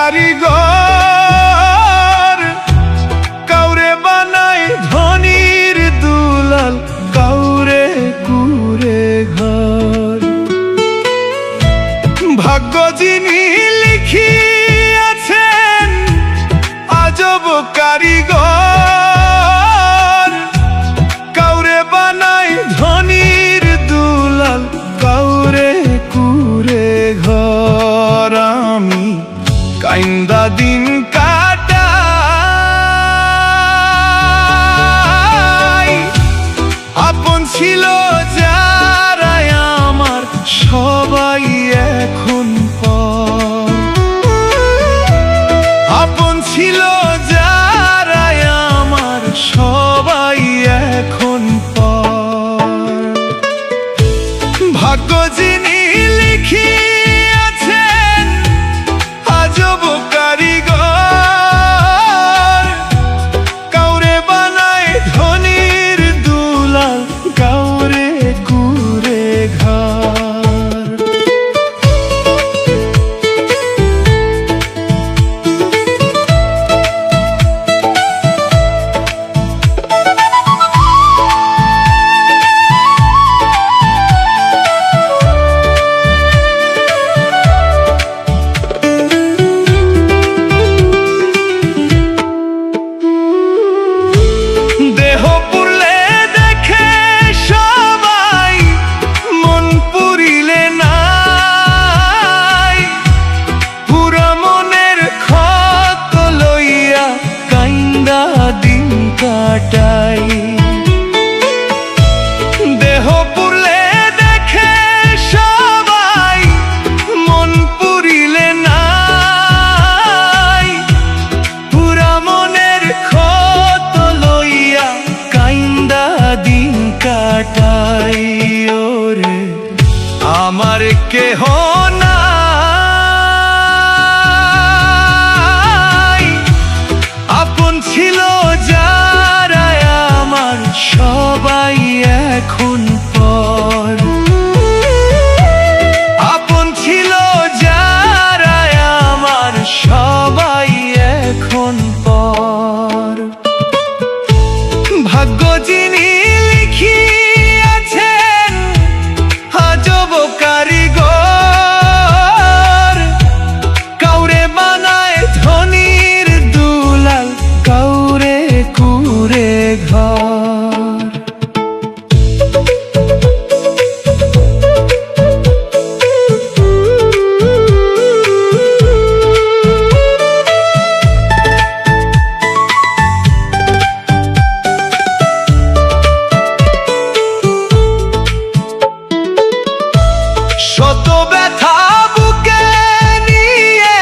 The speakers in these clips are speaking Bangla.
কারিগর, কাউরে বানায় ধনির দুলাল, কাউরে কুরে ঘর। ভাগ্য যিনি লিখিয়াছেন আজব কারিগর, কাউরে বানায় ধনির দুলাল, কাউরে কুরে ঘর। আমি কাইন্দা দিন কাটাই, আপন ছিল যারা আমার সবাই এখন পর। আপন ছিল যারা আমার সবাই এখন পর। ভাগ্য যিনি লিখিয়াছেন আজব কারিগর, কাউরে বানায় ধনির দুলাল, কাউরে কুরে ঘর। দেহ পুরলে দেখে সবাই, মন পুরিলে নাই, পুরা মনের ক্ষত লইয়া কাইন্দা দিন কাটাই। দেহ পুরলে দেখে সবাই, মন পুরিলে নাই, পুরা মনের ক্ষত লইয়া কাইন্দা দিন কাটাই। ওরে আমার কেহ নাই, আপন ছিল যারা আমার সবাই এখন পর। আপন ছিল যারা আমার সবাই এখন পর। ভাগ্য যিনি লিখিয়াছেন আজব কারিগর, কাউরে বানায় ধনির দুলাল, কাউরে কুরে ঘর। শত ব্যথা বুকে নিয়ে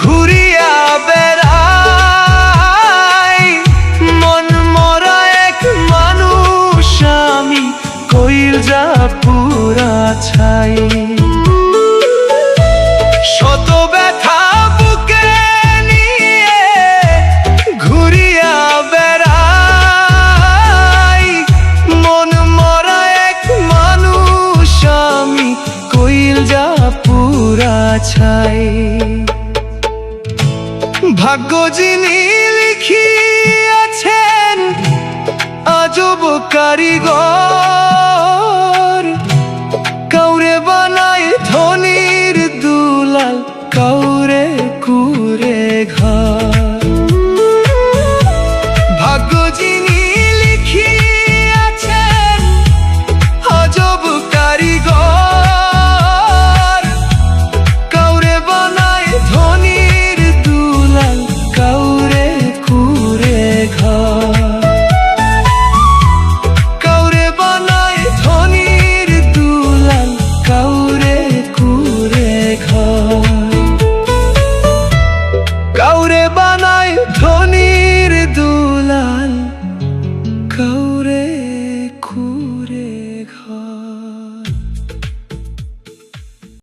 ঘুরিয়া বেড়াই, মন মরা এক মানুষ আমি, কইলজা পুরা ছাই। শত ব্যথা বুকে নিয়ে ঘুরিয়া বেড়াই, মন মরা এক মানুষ আমি, কইলজা পুরা ছাই। ভাগ্য যিনি লিখিয়াছেন আজব কারিগর,